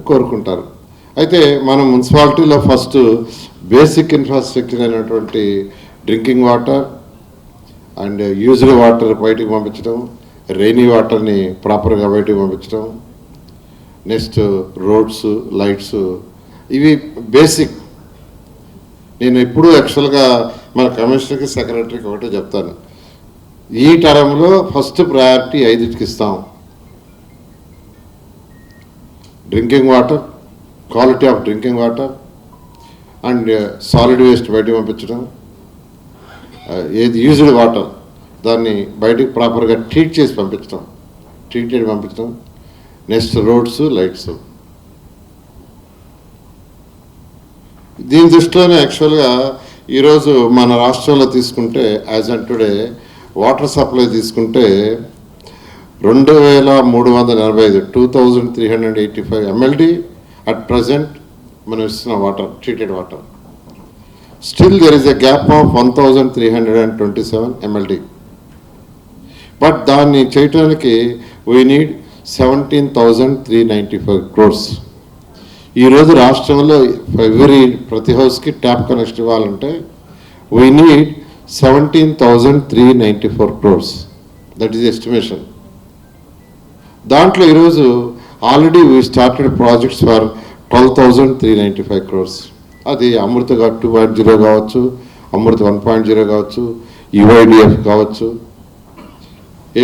కోరుకుంటారు. అయితే మన మున్సిపాలిటీలో ఫస్ట్ బేసిక్ ఇన్ఫ్రాస్ట్రక్చర్ అయినటువంటి drinking water and used water బయటికి పంపించడం, రెయినీ వాటర్ని ప్రాపర్గా బయటికి పంపించడం, నెక్స్ట్ రోడ్స్, లైట్స్, ఇవి బేసిక్. నేను ఎప్పుడూ యాక్చువల్గా మన కమిషనర్కి, సెక్రటరీకి ఒకటే చెప్తాను, ఈ టర్మ్లో ఫస్ట్ ప్రయారిటీ 5కి ఇస్తాం. Drinking water, quality of drinking water and solid waste బయటకు పంపించడం, ఏది యూజ్డ్ వాటర్ దాన్ని బయటకు ప్రాపర్గా ట్రీట్ చేసి పంపించడం, ట్రీటెడ్ పంపించడం. Next roads, lights. దీని దృష్టిలోనే యాక్చువల్గా ఈరోజు మన రాష్ట్రంలో తీసుకుంటే as and today water supply తీసుకుంటే 2345 2385 MLD అట్ ప్రజెంట్ మనం ఇస్తున్న water, treated water. Still there is a gap of 1327 MLD. But దాన్ని చేయటానికి వీ నీడ్ 17,395 crores. ఈరోజు రాష్ట్రంలో ప్రతి హౌస్కి ట్యాప్ కనెక్షన్ ఇవ్వాలంటే we need 17,394 crores. That is estimation. దాంట్లో ఈరోజు already we started projects for 12,395 crores. అది అమృత 2.0 కావచ్చు, అమృత 1.0 కావచ్చు, UIDF కావచ్చు,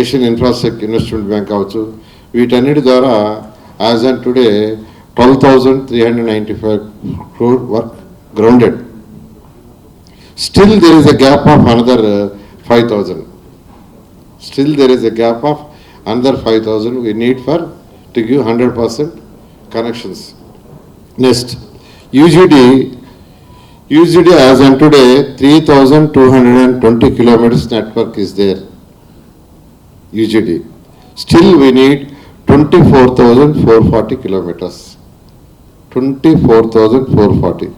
ఏషియన్ ఇన్ఫ్రాస్ట్రక్చర్ ఇన్వెస్ట్మెంట్ బ్యాంక్ కావచ్చు. వీటన్నిటి ద్వారా as and today 12,395 crore work grounded. Still there is a gap of another 5,000. Still there is a gap of another 5,000 we need for to give 100% connections. Next, UGD as on today 3,220 kilometers network is there. UGD. Still we need 24,440 kilometers. 24,440.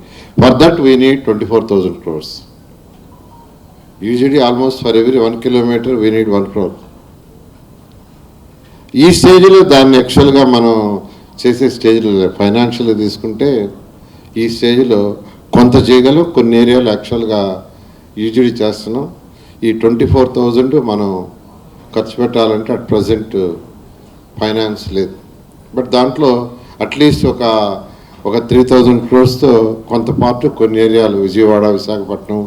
For that we need 24,000 crores. UGD almost for every 1 kilometer we need 1 crore. ఈ స్టేజ్లో దాన్ని యాక్చువల్గా మనం చేసే స్టేజ్లో ఫైనాన్షియల్గా తీసుకుంటే ఈ స్టేజ్లో కొంత చేయగలం, కొన్ని ఏరియాలు యాక్చువల్గా యూజీడీ చేస్తున్నాం. ఈ 24,000 మనం ఖర్చు పెట్టాలంటే అట్ ప్రజెంట్ ఫైనాన్స్ లేదు. బట్ దాంట్లో అట్లీస్ట్ ఒక 3,000 crores-తో కొంత పార్ట్ కొన్ని ఏరియాలు విజయవాడ, విశాఖపట్నం,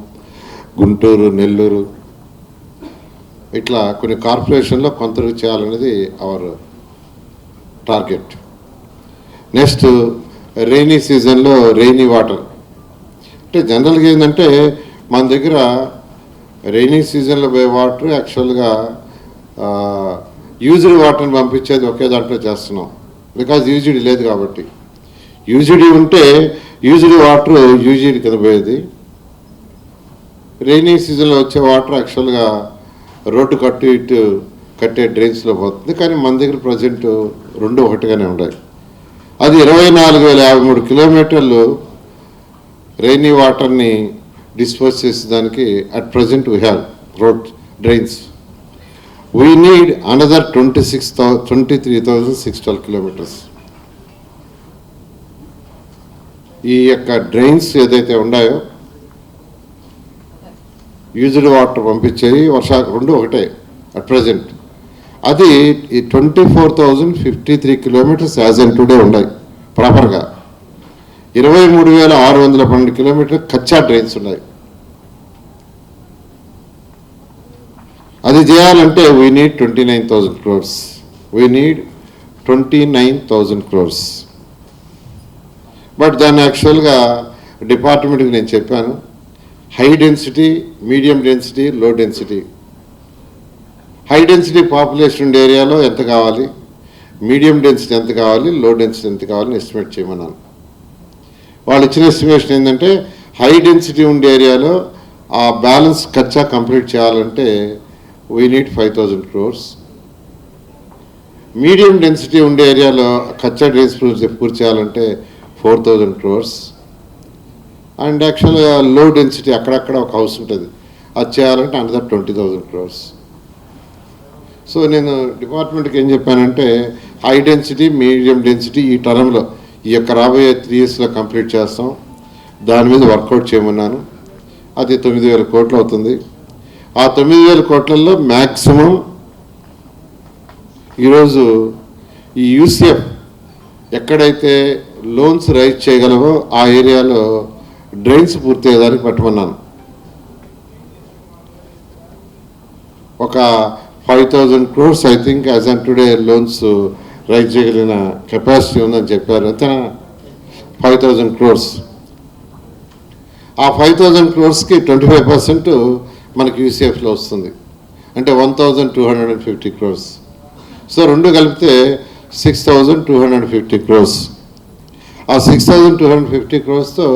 గుంటూరు, నెల్లూరు ఇట్లా కొన్ని కార్పొరేషన్లో కొంత చేయాలనేది అవర్ టార్గెట్. నెక్స్ట్ రెయినీ సీజన్లో రెయినీ వాటర్ అంటే జనరల్గా ఏంటంటే మన దగ్గర రెయినీ సీజన్లో పోయే వాటర్ యాక్చువల్గా యూజ్డ్ వాటర్ని పంపించేది ఒకే దాంట్లో చేస్తున్నాం, బికాజ్ యూజ్డ్ లేదు కాబట్టి. యూజ్డ్ ఉంటే యూజ్డ్ వాటర్ యూజ్డ్ కింద పోయేది. రెయినీ సీజన్లో వచ్చే వాటర్ యాక్చువల్గా రోడ్డు ఇటు కట్టే డ్రైన్స్లో పోతుంది. కానీ మన దగ్గర ప్రజెంట్ 2 ఒకటిగానే ఉన్నాయి. అది 24,053 kilometers రెయినీ వాటర్ని డిస్పోజ్ చేసేదానికి at present we have road drains. We need another 23,612 kilometers. ఈ యొక్క డ్రైన్స్ ఏదైతే ఉన్నాయో యూజ్డ్ వాటర్ పంపించేవి రెండు ఒకటే అట్ ప్రజెంట్. అది ఈ 24,053 kilometers యాజ్ అండ్ టుడే ఉన్నాయి ప్రాపర్గా. 23,612 kilometers కచ్చా డ్రైన్స్ ఉన్నాయి. అది చేయాలంటే we need 29,000 crores. We need 29,000 crores. But దాన్ని యాక్చువల్గా డిపార్ట్మెంట్కి నేను చెప్పాను, high density, medium density, low density. High density population ఉండే ఏరియాలో ఎంత కావాలి, మీడియం డెన్సిటీ ఎంత కావాలి, లో డెన్సిటీ ఎంత కావాలని ఎస్టిమేట్ చేయమన్నాను. వాళ్ళు ఇచ్చిన ఎస్టిమేషన్ ఏంటంటే హై డెన్సిటీ ఉండే ఏరియాలో ఆ బ్యాలెన్స్ కచ్చా కంప్లీట్ చేయాలంటే we need 5,000 crores. Medium density ఉండే ఏరియాలో కచ్చా డ్రైన్స్ పూర్తి చేయాలంటే 4,000 crores. అండ్ యాక్చువల్గా లో డెన్సిటీ అక్కడక్కడ ఒక హౌస్ ఉంటుంది, అది చేయాలంటే అనదర్ 20,000 crores. సో నేను డిపార్ట్మెంట్కి ఏం చెప్పానంటే హై డెన్సిటీ, మీడియం డెన్సిటీ ఈ టర్మ్లో ఈ యొక్క రాబోయే 3 yearsలో కంప్లీట్ చేస్తాం. దాని మీద వర్కౌట్ చేయమన్నాను. అది 9,000 కోట్లు అవుతుంది. ఆ 9,000 కోట్లలో మ్యాక్సిమం ఈరోజు ఈ యూసీఎఫ్ ఎక్కడైతే లోన్స్ రైజ్ చేయగలవో ఆ ఏరియాలో డ్రైన్స్ పూర్తి అయ్యేదానికి పెట్టమన్నాను. ఒక 5,000 crores I think as on today loans raise చేయగలిగిన కెపాసిటీ ఉందని చెప్పారు. అంతేనా? 5,000 crores. ఆ 5,000 crores-కి 25% మనకి యూసీఎఫ్లో వస్తుంది, అంటే 1,250 crores. సో రెండు కలిపితే 6,250 crores. ఆ 6,250 crores-తో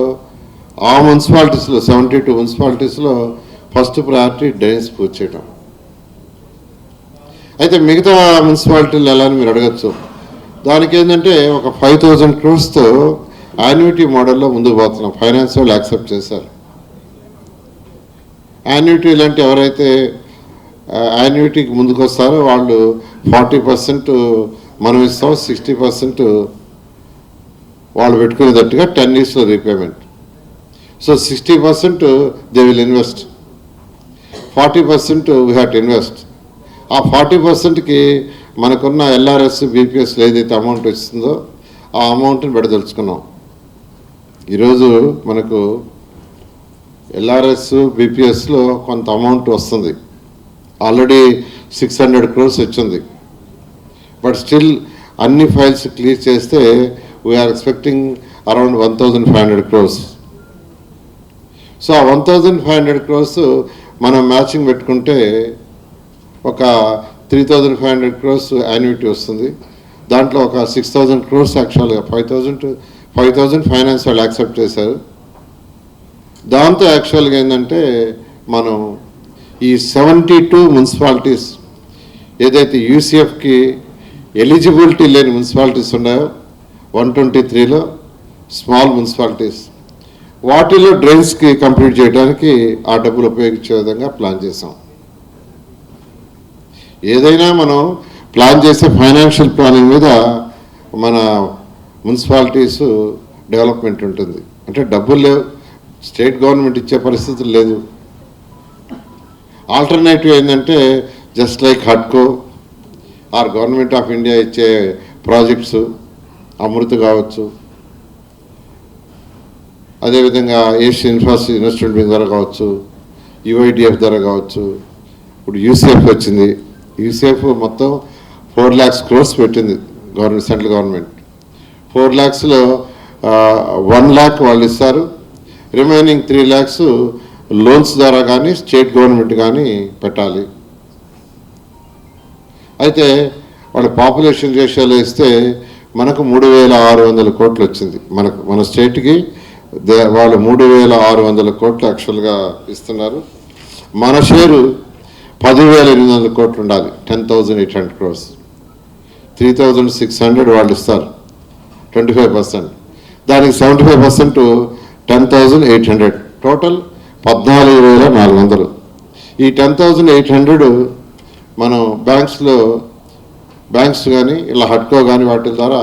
ఆ మున్సిపాలిటీస్లో 72 మున్సిపాలిటీస్లో ఫస్ట్ ప్రయారిటీ డ్రైన్స్ పూర్తి చేయడం. అయితే మిగతా మున్సిపాలిటీలు ఎలా అని మీరు అడగచ్చు. దానికి ఏంటంటే ఒక 5,000 crores-తో యాన్యుటీ మోడల్లో ముందుకు పోతున్నాం. ఫైనాన్స్ వాళ్ళు యాక్సెప్ట్ చేశారు. యాన్యుటీ లాంటి ఎవరైతే యాన్యుటీకి ముందుకు వస్తారో వాళ్ళు 40% మనం ఇస్తాం, 60% వాళ్ళు పెట్టుకునేటట్టుగా 10 yearsలో repayment. So 60% they will invest, 40% we have to invest. ఆ 40%కి మనకున్న ఎల్ఆర్ఎస్ బీపీఎస్లో ఏదైతే అమౌంట్ వస్తుందో ఆ అమౌంట్ని పెడదలుచుకున్నాం. ఈరోజు మనకు ఎల్ఆర్ఎస్ బీపీఎస్లో కొంత అమౌంట్ వస్తుంది, ఆల్రెడీ 600 crores వచ్చింది. బట్ స్టిల్ అన్ని ఫైల్స్ క్లియర్ చేస్తే we are expecting around 1,500 crores. So ఆ 1,500 crores మనం మ్యాచింగ్ పెట్టుకుంటే ఒక 3,500 crores యాన్యుటీ వస్తుంది. దాంట్లో ఒక 6,000 crores యాక్చువల్గా 5,000 ఫైనాన్స్ వాళ్ళు యాక్సెప్ట్ చేశారు. దాంతో యాక్చువల్గా ఏంటంటే మనం ఈ 72 మున్సిపాలిటీస్ ఏదైతే యూసీఎఫ్కి ఎలిజిబిలిటీ లేని మున్సిపాలిటీస్ ఉన్నాయో 123లో స్మాల్ మున్సిపాలిటీస్, వాటిలో డ్రైన్స్కి కంప్లీట్ చేయడానికి ఆ డబ్బులు ఉపయోగించే విధంగా ప్లాన్ చేసాం. ఏదైనా మనం ప్లాన్ చేసే ఫైనాన్షియల్ ప్లానింగ్ మీద మన మున్సిపాలిటీస్ డెవలప్మెంట్ ఉంటుంది. అంటే డబ్బులు లేవు, స్టేట్ గవర్నమెంట్ ఇచ్చే పరిస్థితులు లేదు. ఆల్టర్నేటివ్ ఏంటంటే జస్ట్ లైక్ హడ్కో ఆర్ గవర్నమెంట్ ఆఫ్ ఇండియా ఇచ్చే ప్రాజెక్ట్స్, అమృత్ కావచ్చు, అదేవిధంగా ఏషియన్ ఇన్ఫ్రాస్ట్రక్చర్ ఇన్వెస్ట్మెంట్ ద్వారా కావచ్చు, యుఐడిఎఫ్ ద్వారా కావచ్చు. ఇప్పుడు యూసీఎఫ్ వచ్చింది. యూసీఎఫ్ మొత్తం 4 lakhs crores పెట్టింది గవర్నమెంట్, సెంట్రల్ గవర్నమెంట్. 4 lakhsలో 1 lakh వాళ్ళు ఇస్తారు, రిమైనింగ్ 3 lakhs లోన్స్ ద్వారా కానీ స్టేట్ గవర్నమెంట్ కానీ పెట్టాలి. అయితే వాళ్ళ పాపులేషన్ రేషియోలో ఇస్తే మనకు 3,600 కోట్లు వచ్చింది. మన స్టేట్కి వాళ్ళు 3,600 కోట్లు యాక్చువల్గా ఇస్తున్నారు. మన షేరు 10,800 కోట్లు ఉండాలి, 10,800 crores. 3,600 వాళ్ళు ఇస్తారు, 25%. దానికి 75% 10,800, టోటల్ 14,400. ఈ 10,800 మనం బ్యాంక్స్ కానీ ఇలా హడ్కో కానీ వాటి ద్వారా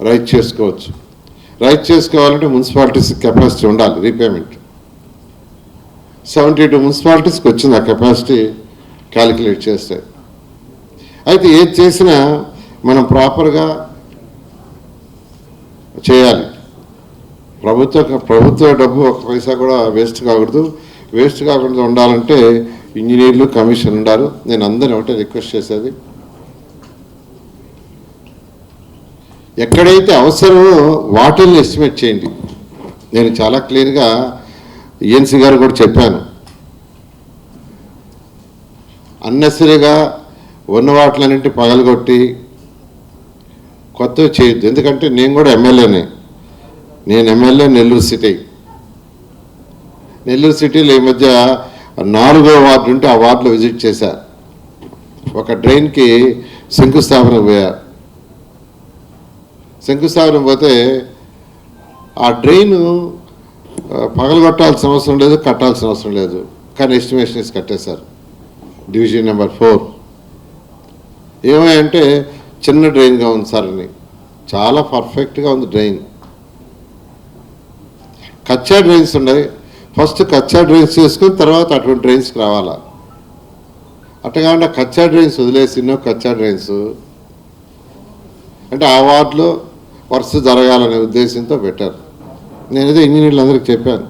రైట్ చేసుకోవచ్చు. రైట్ చేసుకోవాలంటే మున్సిపాలిటీస్ కెపాసిటీ ఉండాలి రీపేమెంట్. 72 మున్సిపాలిటీస్కి వచ్చింది ఆ కెపాసిటీ క్యాలిక్యులేట్ చేస్తే. అయితే ఏది చేసినా మనం ప్రాపర్గా చేయాలి. ప్రభుత్వ డబ్బు ఒక పైసా కూడా వేస్ట్ కాకూడదు. వేస్ట్ కాకుండా ఉండాలంటే ఇంజనీర్లు, కమిషన్ ఉండాలి. నేను అందరిని ఒకటే రిక్వెస్ట్ చేసేది, ఎక్కడైతే అవసరమో వాటిల్ని ఎస్టిమేట్ చేయండి. నేను చాలా క్లియర్గా ఈఎన్సీ గారు కూడా చెప్పాను, అన్నెసరీగా ఉన్న వాటిలన్నింటి పగలగొట్టి కొత్తవి చేయొద్దు. ఎందుకంటే నేను కూడా ఎమ్మెల్యేనే. నేను ఎమ్మెల్యే నెల్లూరు సిటీలో ఈ మధ్య 4వ వార్డు ఉంటే ఆ వార్డులో విజిట్ చేశా. ఒక డ్రైన్కి శంకుస్థాపన పోయా. శంకుస్థాపన పోతే ఆ డ్రైన్ పగలగొట్టాల్సిన అవసరం లేదు, కట్టాల్సిన అవసరం లేదు, కానీ ఎస్టిమేషన్ వేసి కట్టేశారు. డివిజన్ నెంబర్ 4 ఏమంటే చిన్న డ్రైన్గా ఉంది సార్ అని. చాలా పర్ఫెక్ట్గా ఉంది డ్రైన్. కచ్చా డ్రైన్స్ ఉన్నాయి, ఫస్ట్ కచ్చా డ్రైన్స్ చేసుకుని తర్వాత అటువంటి డ్రైన్స్కి రావాలా. అట్టగా కచ్చా డ్రైన్స్ వదిలేసి కచ్చా డ్రైన్స్ అంటే ఆ వార్డులో వర్క్స్ జరగాలనే ఉద్దేశంతో పెట్టారు. నేనైతే ఇంజనీర్లు అందరికీ చెప్పాను,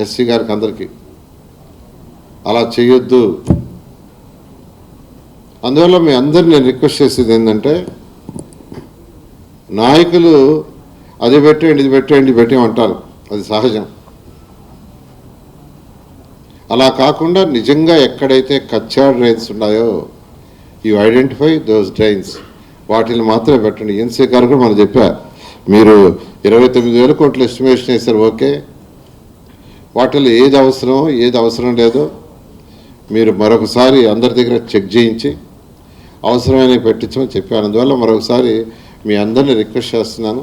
ఎస్సీ గారికి అందరికీ అలా చేయొద్దు. అందువల్ల మీ అందరిని నేను రిక్వెస్ట్ చేసేది ఏంటంటే, నాయకులు అది పెట్టేయండి, ఇది పెట్టేయండి, పెట్టేయమంటారు. అది సహజం. అలా కాకుండా నిజంగా ఎక్కడైతే కచ్చా డ్రైన్స్ ఉన్నాయో యూ ఐడెంటిఫై దోస్ డ్రైన్స్, వాటిని మాత్రమే పెట్టండి. ఎన్సీ గారు కూడా మనం చెప్పారు, మీరు 29,000 కోట్ల ఎస్టిమేషన్ వేశారు, ఓకే. వాటిలో ఏది అవసరం ఏది అవసరం లేదో మీరు మరొకసారి అందరి దగ్గర చెక్ చేయించి అవసరమైన పెట్టించమని చెప్పాను. అందువల్ల మరొకసారి మీ అందరినీ రిక్వెస్ట్ చేస్తున్నాను.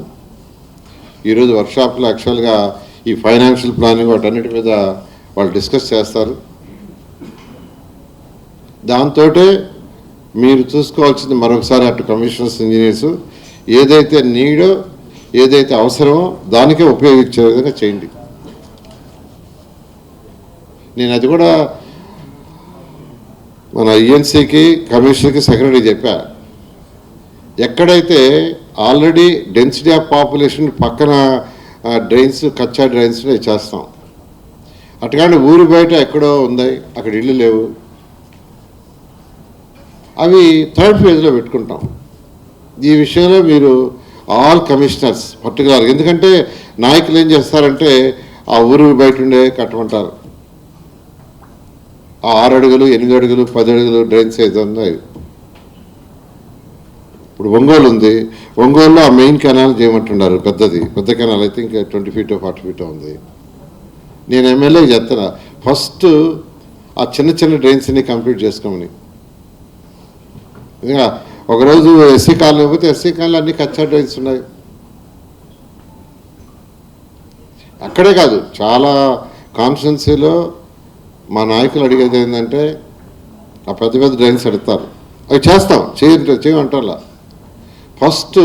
ఈరోజు వర్క్షాప్లో యాక్చువల్గా ఈ ఫైనాన్షియల్ ప్లానింగ్ వాటన్నిటి మీద వాళ్ళు డిస్కస్ చేస్తారు. దాంతో మీరు చూసుకోవాల్సింది మరొకసారి అటు కమిషనర్స్, ఇంజనీర్స్ ఏదైతే నీడో ఏదైతే అవసరమో దానికే ఉపయోగించే విధంగా చేయండి. నేను అది కూడా మన ఈఎన్సీకి, కమిషనర్కి, సెక్రటరీ చెప్పా, ఎక్కడైతే ఆల్రెడీ డెన్సిటీ ఆఫ్ పాపులేషన్ పక్కన డ్రైన్స్, కచ్చా డ్రైన్స్ చేస్తాం. అటుకాండి ఊరు బయట ఎక్కడో ఉంది, అక్కడ ఇళ్ళు లేవు, అవి థర్డ్ ఫేజ్లో పెట్టుకుంటాం. ఈ విషయంలో మీరు ఆల్ కమిషనర్స్ పర్టికులర్, ఎందుకంటే నాయకులు ఏం చేస్తారంటే ఆ ఊరు బయట ఉండే కట్టమంటారు. ఆ 6 అడుగులు, 8 అడుగులు, 10 అడుగులు డ్రైన్స్ ఏదో ఉన్నాయి. ఇప్పుడు ఒంగోలు ఉంది, ఒంగోలులో ఆ మెయిన్ కెనాల్ చేయమంటున్నారు, పెద్ద canal, I think 20 feet 40 feet ఉంది. నేను ఎమ్మెల్యే చెప్తున్నా, ఫస్ట్ ఆ చిన్న డ్రైన్స్ని కంప్లీట్ చేసుకోమని. ఇంకా ఒకరోజు ఎస్సీ కాలనీ పోతే ఎస్సీ కాలనీ అన్ని కచ్చా డ్రైన్స్ ఉన్నాయి. అక్కడే కాదు, చాలా కాన్స్టిట్యున్సీలో మా నాయకులు అడిగేది ఏంటంటే ఆ పెద్ద డ్రైన్స్ అడుగుతారు, అవి చేస్తాం, చేయమంటారా. ఫస్ట్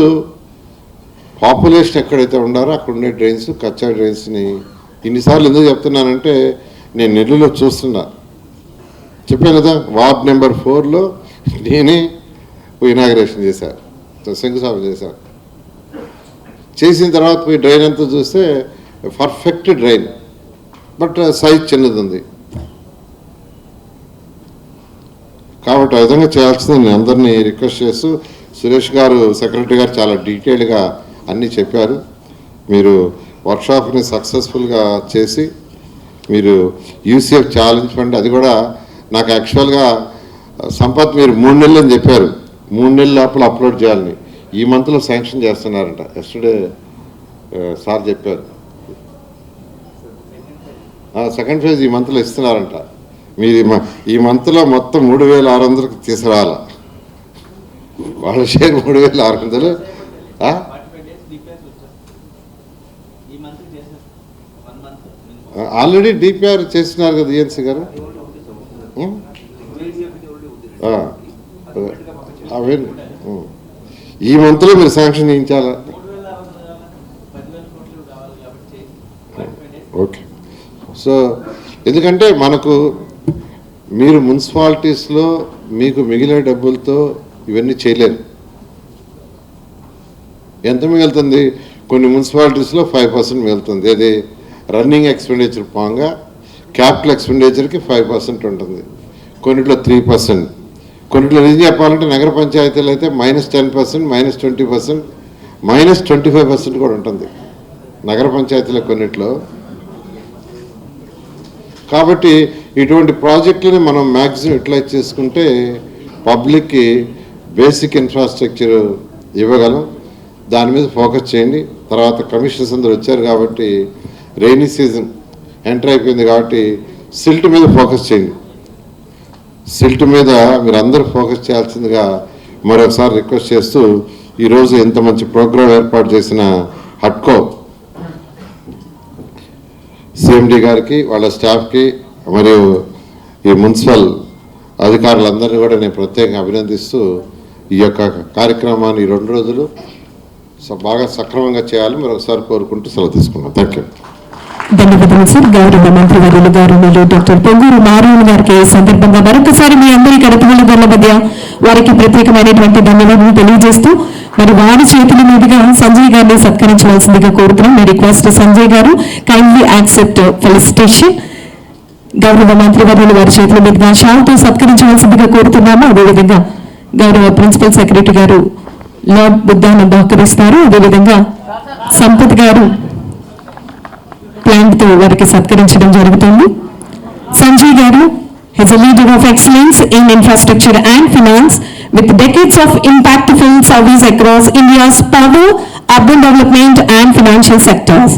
పాపులేషన్ ఎక్కడైతే ఉండారో అక్కడ ఉండే డ్రైన్స్, కచ్చా డ్రైన్స్ని ఇన్నిసార్లు ఎందుకు చెప్తున్నానంటే నేను నెల్లూరులో చూస్తున్నా, చెప్పాను కదా, వార్డ్ నెంబర్ 4లో నేనే ఇనాగ్రేషన్ చేశాను, శంకుస్థాపన చేశాను. చేసిన తర్వాత పోయి డ్రైన్ అంతా చూస్తే పర్ఫెక్ట్ డ్రైన్, బట్ సైజ్ చిన్నది ఉంది. కాబట్టి ఆ విధంగా చేయాల్సింది నేను అందరినీ రిక్వెస్ట్ చేస్తూ, సురేష్ గారు, సెక్రటరీ గారు చాలా డీటెయిల్గా అన్నీ చెప్పారు. మీరు వర్క్షాప్ని సక్సెస్ఫుల్గా చేసి మీరు యూసీఎఫ్ ఛాలెంజ్ ఫండ్, అది కూడా నాకు యాక్చువల్గా సంపత్ మీరు 3 నెలలు అని చెప్పారు, 3 నెలల లోపల అప్లోడ్ చేయాలని. ఈ మంత్లో శాంక్షన్ చేస్తున్నారంట, ఎస్టర్డే సార్ చెప్పారు. సెకండ్ ఫేజ్ ఈ మంత్లో ఇస్తున్నారంట. మీరు ఈ మంత్లో మొత్తం 3,600కి తీసుకురావాలా, వాళ్ళ షేర్ 3,600. ఆల్రెడీ డిపిఆర్ చేస్తున్నారు కదా ఈఎన్సీ గారు. అవే ఈ మంత్లో మీరు శాంక్షన్ చేయించాలా. ఓకే. సో ఎందుకంటే మనకు మీరు మున్సిపాలిటీస్లో మీకు మిగిలిన డబ్బులతో ఇవన్నీ చేయలేరు. ఎంత మిగులుతుంది? కొన్ని మున్సిపాలిటీస్లో 5% మిగులుతుంది. అది రన్నింగ్ ఎక్స్పెండిచర్ పోగా క్యాపిటల్ ఎక్స్పెండిచర్కి 5% ఉంటుంది, కొన్నిట్లో 3%, కొన్నిట్లో ఏం చెప్పాలంటే నగర పంచాయతీలు అయితే -10%, -20%, -25% కూడా ఉంటుంది నగర పంచాయతీల కొన్నిట్లో. కాబట్టి ఇటువంటి ప్రాజెక్టులని మనం మ్యాక్సిమం యూటిలైజ్ చేసుకుంటే పబ్లిక్కి బేసిక్ ఇన్ఫ్రాస్ట్రక్చర్ ఇవ్వగలం. దాని మీద ఫోకస్ చేయండి. తర్వాత కమిషనర్స్ అందరూ వచ్చారు కాబట్టి రెయినీ సీజన్ ఎంటర్ అయిపోయింది కాబట్టి సిల్ట్ మీద ఫోకస్ చేయండి. సిల్ట్ మీద మీరు అందరూ ఫోకస్ చేయాల్సిందిగా మరొకసారి రిక్వెస్ట్ చేస్తూ, ఈరోజు ఎంత మంచి ప్రోగ్రాం ఏర్పాటు చేసిన హట్కో సిఎండి గారికి, వాళ్ళ స్టాఫ్కి, మరియు ఈ మున్సిపల్ అధికారులందరినీ కూడా నేను ప్రత్యేకంగా అభినందిస్తూ ఈ యొక్క కార్యక్రమాన్ని ఈ 2 రోజులు బాగా సక్రమంగా చేయాలని మరొకసారి కోరుకుంటూ సెలవు తీసుకున్నాను. Thank you. ధన్యవాదాలు సార్. గౌరవ మంత్రివర్యులు గౌరవనీయులు డాక్టర్ పొంగూరు నారాయణ గారికి ఈ సందర్భంగా మరొకసారి మీ అందరి కడపల మధ్య వారికి ప్రత్యేకమైనటువంటి ధన్యవాదాలు తెలియజేస్తూ, మరి వారి చేతుల మీదుగా సంజయ్ గారిని సత్కరించవలసిందిగా కోరుతున్నాం. మీ రిక్వెస్ట్ సంజయ్ గారు, కైండ్లీ యాక్సెప్ట్ ఫెలిసిటేషన్. గౌరవ మంత్రివర్యులు వారి చేతుల మీదుగా షాల్తో సత్కరించవలసిందిగా కోరుతున్నాము. అదేవిధంగా గౌరవ ప్రిన్సిపల్ సెక్రటరీ గారు లార్డ్ బుద్ధాన్ని బహుకరిస్తారు. అదేవిధంగా సంపత్ గారు ప్లాంట్తో వారికి సత్కరించడం జరుగుతుంది. సంజయ్ గారు is a leader of excellence in infrastructure and finance with decades of impactful service across India's power, urban development and financial sectors.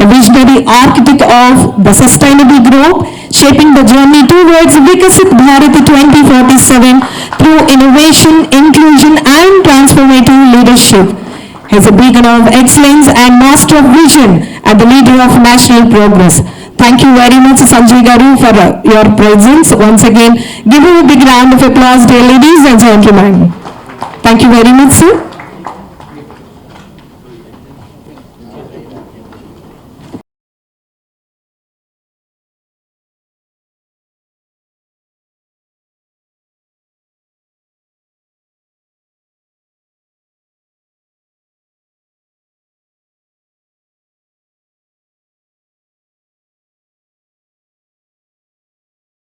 A visionary architect of the sustainable growth, shaping the journey towards Vikasit Bharat 2047 through innovation, inclusion and transformative leadership. He is a beacon of excellence and master of vision and the leader of national progress. Thank you very much, Sanjay Garu, for your presence. Once again, give him a big round of applause, dear ladies and gentlemen. Thank you very much, sir.